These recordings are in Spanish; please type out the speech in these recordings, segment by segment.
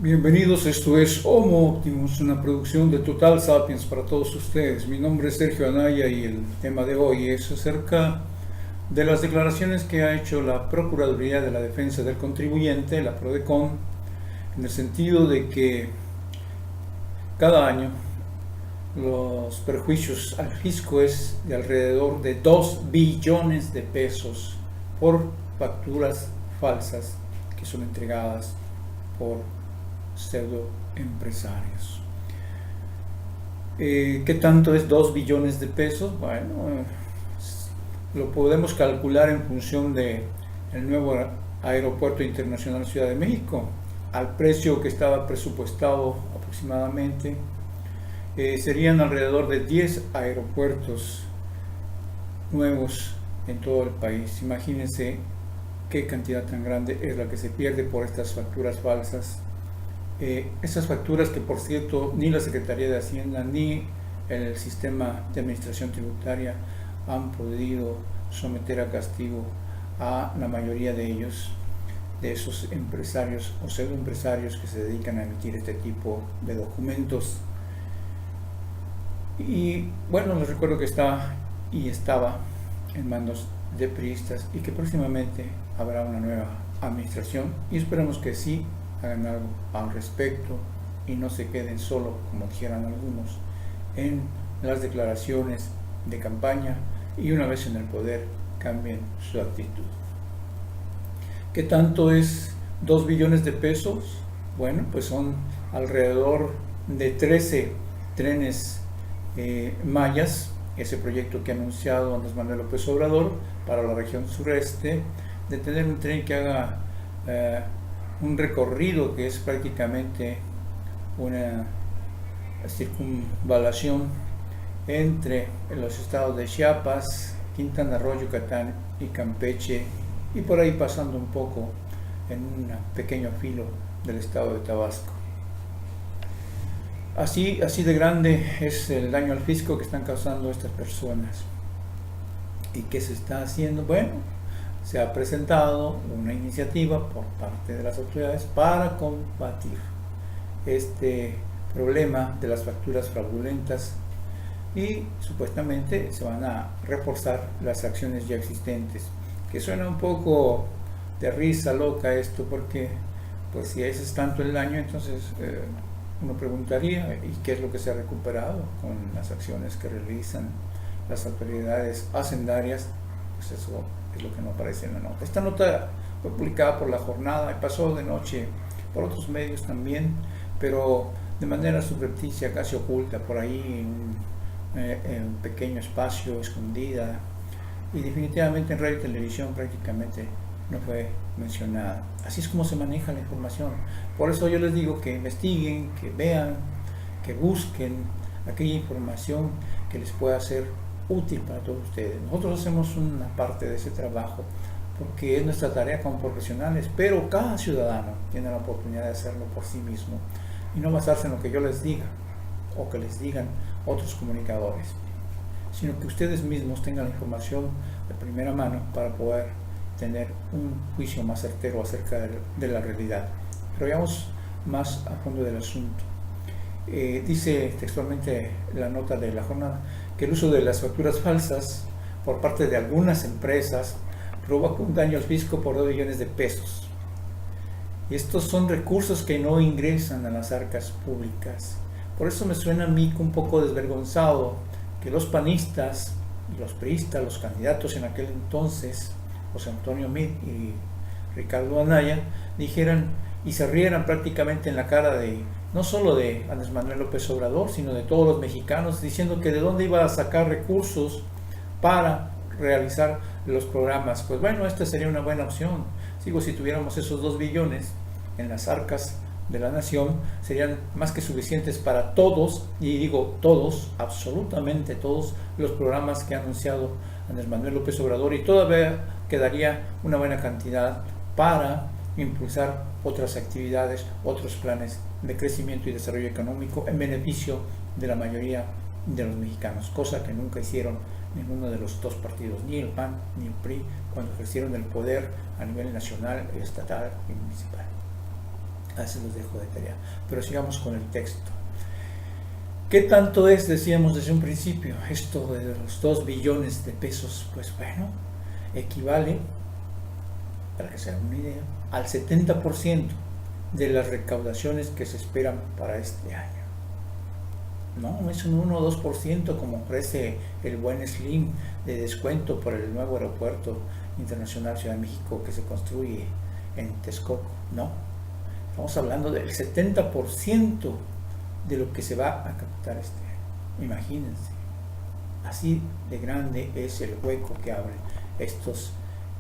Bienvenidos, esto es Homo Optimus, una producción de Total Sapiens para todos ustedes. Mi nombre es Sergio Anaya y el tema de hoy es acerca de las declaraciones que ha hecho la Procuraduría de la Defensa del Contribuyente, la PRODECON, en el sentido de que cada año los perjuicios al fisco es de alrededor de 2 billones de pesos por facturas falsas que son entregadas por pseudoempresarios. ¿Qué tanto es 2 billones de pesos? Bueno, lo podemos calcular en función del nuevo Aeropuerto Internacional Ciudad de México, al precio que estaba presupuestado aproximadamente. Serían alrededor de 10 aeropuertos nuevos en todo el país. Imagínense qué cantidad tan grande es la que se pierde por estas facturas falsas. Estas facturas que, por cierto, ni la Secretaría de Hacienda ni el sistema de administración tributaria han podido someter a castigo a la mayoría de ellos, de esos empresarios o pseudoempresarios que se dedican a emitir este tipo de documentos. Y bueno, les recuerdo que está y estaba en manos de priistas y que próximamente habrá una nueva administración y esperamos que sí hagan algo al respecto y no se queden solo, como dijeran algunos, en las declaraciones de campaña y una vez en el poder cambien su actitud. ¿Qué tanto es 2 billones de pesos? Bueno, pues son alrededor de 13 trenes mayas, ese proyecto que ha anunciado Andrés Manuel López Obrador para la región sureste, de tener un tren que haga un recorrido que es prácticamente una circunvalación entre los estados de Chiapas, Quintana Roo, Yucatán y Campeche, y por ahí pasando un poco en un pequeño filo del estado de Tabasco. Así de grande es el daño al fisco que están causando estas personas. ¿Y qué se está haciendo? Bueno, se ha presentado una iniciativa por parte de las autoridades para combatir este problema de las facturas fraudulentas y supuestamente se van a reforzar las acciones ya existentes, que suena un poco de risa loca esto, porque pues si ese es tanto el daño, entonces uno preguntaría, ¿y qué es lo que se ha recuperado con las acciones que realizan las autoridades hacendarias? Pues eso es lo que no aparece en la nota. Esta nota fue publicada por La Jornada y pasó de noche por otros medios también, pero de manera subrepticia, casi oculta, por ahí en un pequeño espacio, escondida, y definitivamente en radio y televisión prácticamente no fue mencionada. Así es como se maneja la información. Por eso yo les digo que investiguen, que vean, que busquen aquella información que les pueda ser útil para todos ustedes. Nosotros hacemos una parte de ese trabajo porque es nuestra tarea como profesionales, pero cada ciudadano tiene la oportunidad de hacerlo por sí mismo y no basarse en lo que yo les diga o que les digan otros comunicadores, sino que ustedes mismos tengan la información de primera mano para poder tener un juicio más certero acerca de la realidad. Pero vayamos más a fondo del asunto. Dice textualmente la nota de La Jornada que el uso de las facturas falsas por parte de algunas empresas provoca un daño al fisco por 2 billones de pesos. Y estos son recursos que no ingresan a las arcas públicas. Por eso me suena a mí un poco desvergonzado que los panistas y los priistas, los candidatos en aquel entonces, José Antonio Meade y Ricardo Anaya, dijeran y se rieran prácticamente en la cara de no solo de Andrés Manuel López Obrador, sino de todos los mexicanos, diciendo que de dónde iba a sacar recursos para realizar los programas. Pues bueno, esta sería una buena opción. Digo, si tuviéramos esos 2 billones en las arcas de la nación, serían más que suficientes para todos, y digo todos, absolutamente todos los programas que ha anunciado Andrés Manuel López Obrador, y todavía quedaría una buena cantidad para impulsar otras actividades, otros planes de crecimiento y desarrollo económico en beneficio de la mayoría de los mexicanos, cosa que nunca hicieron ninguno de los dos partidos, ni el PAN ni el PRI, cuando ejercieron el poder a nivel nacional, estatal y municipal. Así los dejo de tarea. Pero sigamos con el texto. ¿Qué tanto es, decíamos desde un principio, esto de los 2 billones de pesos? Pues bueno, equivale, para que se hagan una idea, al 70% de las recaudaciones que se esperan para este año. No es un 1 o 2% como ofrece el buen Slim de descuento por el nuevo aeropuerto internacional Ciudad de México que se construye en Texcoco. No, estamos hablando del 70% de lo que se va a captar este año. Imagínense, así de grande es el hueco que abren estos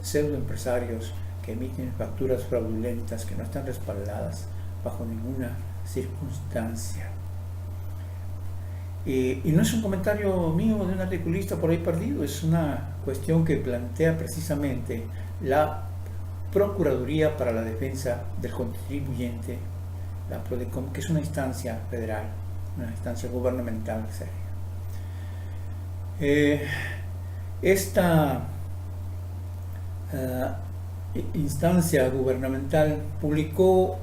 pseudoempresarios que emiten facturas fraudulentas que no están respaldadas bajo ninguna circunstancia. Y no es un comentario mío de un articulista por ahí perdido, es una cuestión que plantea precisamente la Procuraduría para la Defensa del Contribuyente, la PRODECON, que es una instancia federal, una instancia gubernamental seria. Esta instancia gubernamental publicó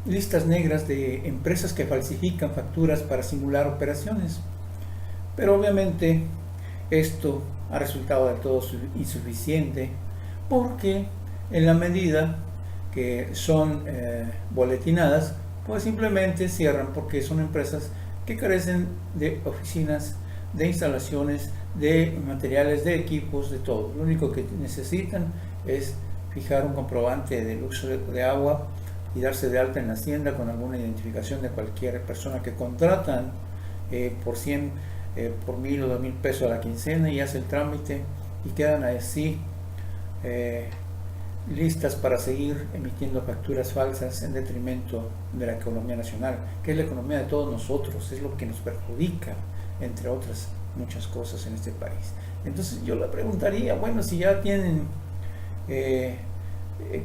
listas negras de empresas que falsifican facturas para simular operaciones, pero obviamente esto ha resultado del todo insuficiente, porque en la medida que son boletinadas, pues simplemente cierran, porque son empresas que carecen de oficinas, de instalaciones, de materiales, de equipos, de todo. Lo único que necesitan es fijar un comprobante del uso de agua y darse de alta en la hacienda con alguna identificación de cualquier persona que contratan por 100, por 1,000 o 2,000 pesos a la quincena, y hace el trámite y quedan así listas para seguir emitiendo facturas falsas en detrimento de la economía nacional, que es la economía de todos nosotros, es lo que nos perjudica, entre otras muchas cosas en este país. Entonces yo le preguntaría, bueno, si ya tienen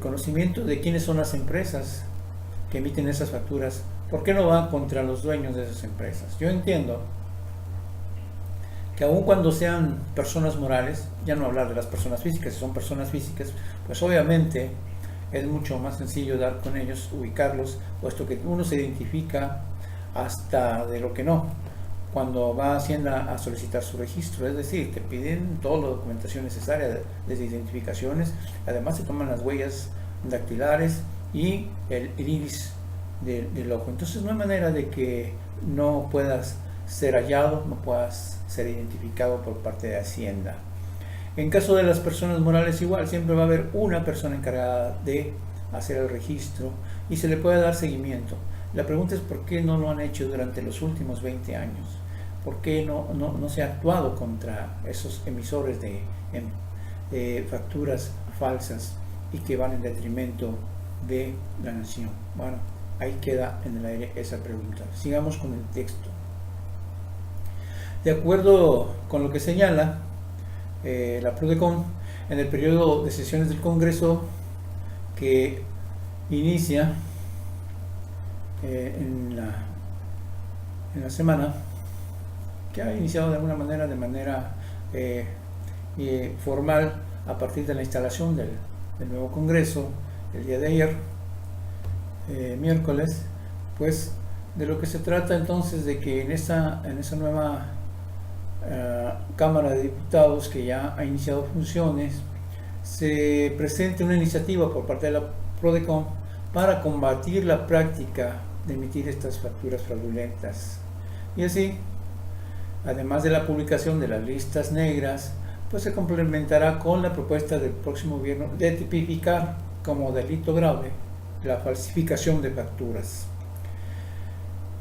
conocimiento de quiénes son las empresas que emiten esas facturas, ¿por qué no van contra los dueños de esas empresas? Yo entiendo que aun cuando sean personas morales, ya no hablar de las personas físicas, si son personas físicas, pues obviamente es mucho más sencillo dar con ellos, ubicarlos, puesto que uno se identifica hasta de lo que no, cuando va a Hacienda a solicitar su registro, es decir, te piden toda la documentación necesaria, desde identificaciones, además se toman las huellas dactilares y el iris del ojo. Entonces no hay manera de que no puedas ser hallado, no puedas ser identificado por parte de Hacienda. En caso de las personas morales igual, siempre va a haber una persona encargada de hacer el registro y se le puede dar seguimiento. La pregunta es por qué no lo han hecho durante los últimos 20 años. ¿Por qué no se ha actuado contra esos emisores de facturas falsas y que van en detrimento de la nación? Bueno, ahí queda en el aire esa pregunta. Sigamos con el texto. De acuerdo con lo que señala la PRODECON, en el periodo de sesiones del Congreso que inicia en la semana, que ha iniciado de alguna manera, formal, a partir de la instalación del nuevo Congreso el día de ayer, miércoles, pues de lo que se trata entonces de que en esa nueva Cámara de Diputados, que ya ha iniciado funciones, se presente una iniciativa por parte de la PRODECON para combatir la práctica de emitir estas facturas fraudulentas. Y así, además de la publicación de las listas negras, pues se complementará con la propuesta del próximo gobierno de tipificar como delito grave la falsificación de facturas.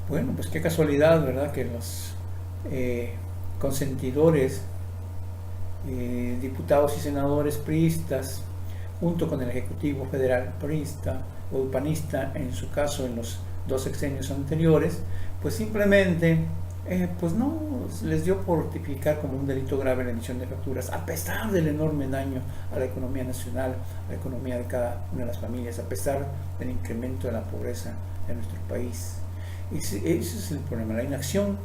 Bueno, pues qué casualidad, ¿verdad?, que los consentidores, diputados y senadores priistas, junto con el Ejecutivo Federal priista o panista, en su caso en los 2 sexenios anteriores, pues simplemente pues no les dio por tipificar como un delito grave la emisión de facturas, a pesar del enorme daño a la economía nacional, a la economía de cada una de las familias, a pesar del incremento de la pobreza en nuestro país. Ese es el problema, la inacción,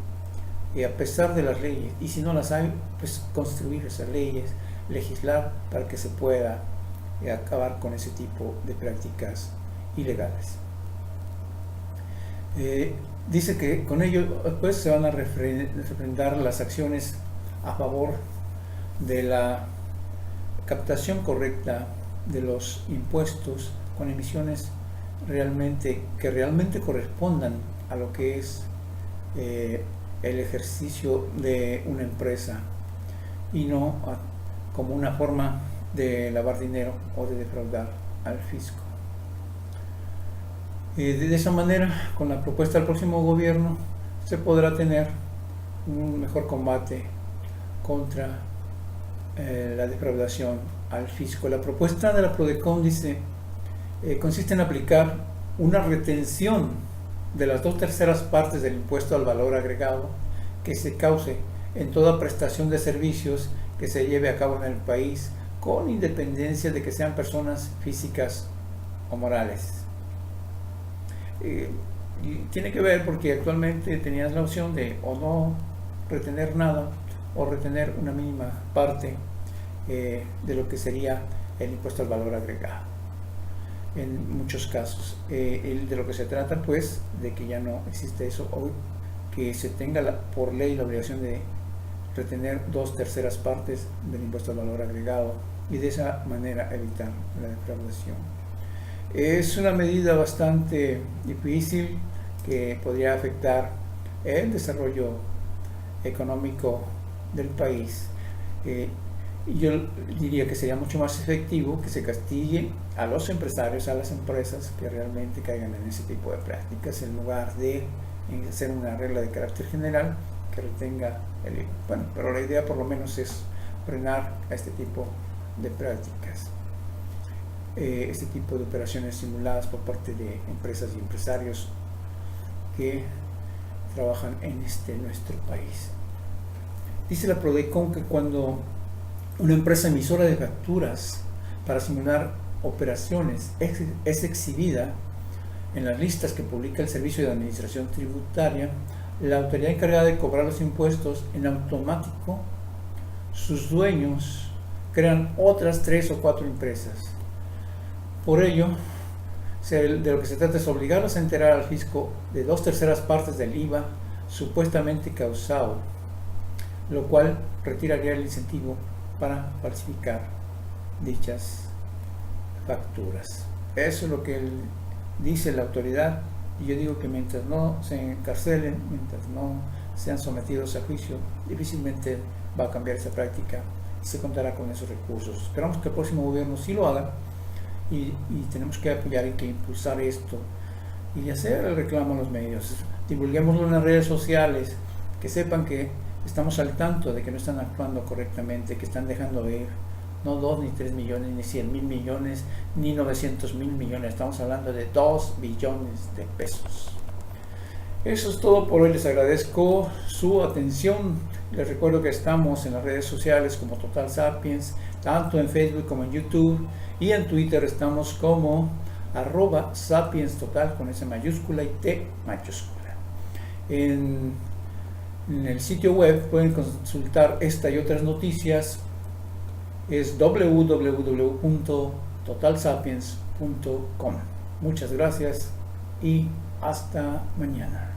a pesar de las leyes, y si no las hay, pues construir esas leyes, legislar para que se pueda acabar con ese tipo de prácticas ilegales. Dice que con ello pues se van a refrendar las acciones a favor de la captación correcta de los impuestos con emisiones que realmente correspondan a lo que es el ejercicio de una empresa y no como una forma de lavar dinero o de defraudar al fisco. De esa manera, con la propuesta del próximo gobierno, se podrá tener un mejor combate contra la defraudación al fisco. La propuesta de la PRODECON dice consiste en aplicar una retención de las 2/3 partes del impuesto al valor agregado que se cause en toda prestación de servicios que se lleve a cabo en el país, con independencia de que sean personas físicas o morales. Y tiene que ver porque actualmente tenías la opción de o no retener nada o retener una mínima parte de lo que sería el impuesto al valor agregado. En muchos casos, de lo que se trata pues de que ya no existe eso, o que se tenga por ley la obligación de retener 2/3 partes del impuesto al valor agregado y de esa manera evitar la defraudación. Es una medida bastante difícil que podría afectar el desarrollo económico del país. Yo diría que sería mucho más efectivo que se castigue a los empresarios, a las empresas que realmente caigan en ese tipo de prácticas, en lugar de hacer una regla de carácter general que retenga el IVA. Bueno, pero la idea por lo menos es frenar a este tipo de prácticas, este tipo de operaciones simuladas por parte de empresas y empresarios que trabajan en nuestro país. Dice la PRODECON que cuando una empresa emisora de facturas para simular operaciones es exhibida en las listas que publica el Servicio de Administración Tributaria, la autoridad encargada de cobrar los impuestos, en automático sus dueños crean otras 3 o 4 empresas. Por ello, de lo que se trata es obligarlos a enterar al fisco de 2/3 partes del IVA supuestamente causado, lo cual retiraría el incentivo para falsificar dichas facturas. Eso es lo que dice la autoridad, y yo digo que mientras no se encarcelen, mientras no sean sometidos a juicio, difícilmente va a cambiar esa práctica y se contará con esos recursos. Esperamos que el próximo gobierno sí lo haga y tenemos que apoyar y que impulsar esto y hacer el reclamo a los medios. Divulguémoslo en las redes sociales, que sepan que estamos al tanto de que no están actuando correctamente, que están dejando de ir no 2 ni 3 millones, ni 100,000 millones, ni 900,000 millones. Estamos hablando de 2 billones de pesos. Eso es todo por hoy. Les agradezco su atención. Les recuerdo que estamos en las redes sociales como Total Sapiens, tanto en Facebook como en YouTube, y en Twitter estamos como @sapienstotal con S mayúscula y T mayúscula. En el sitio web pueden consultar esta y otras noticias. Es www.totalsapiens.com. Muchas gracias y hasta mañana.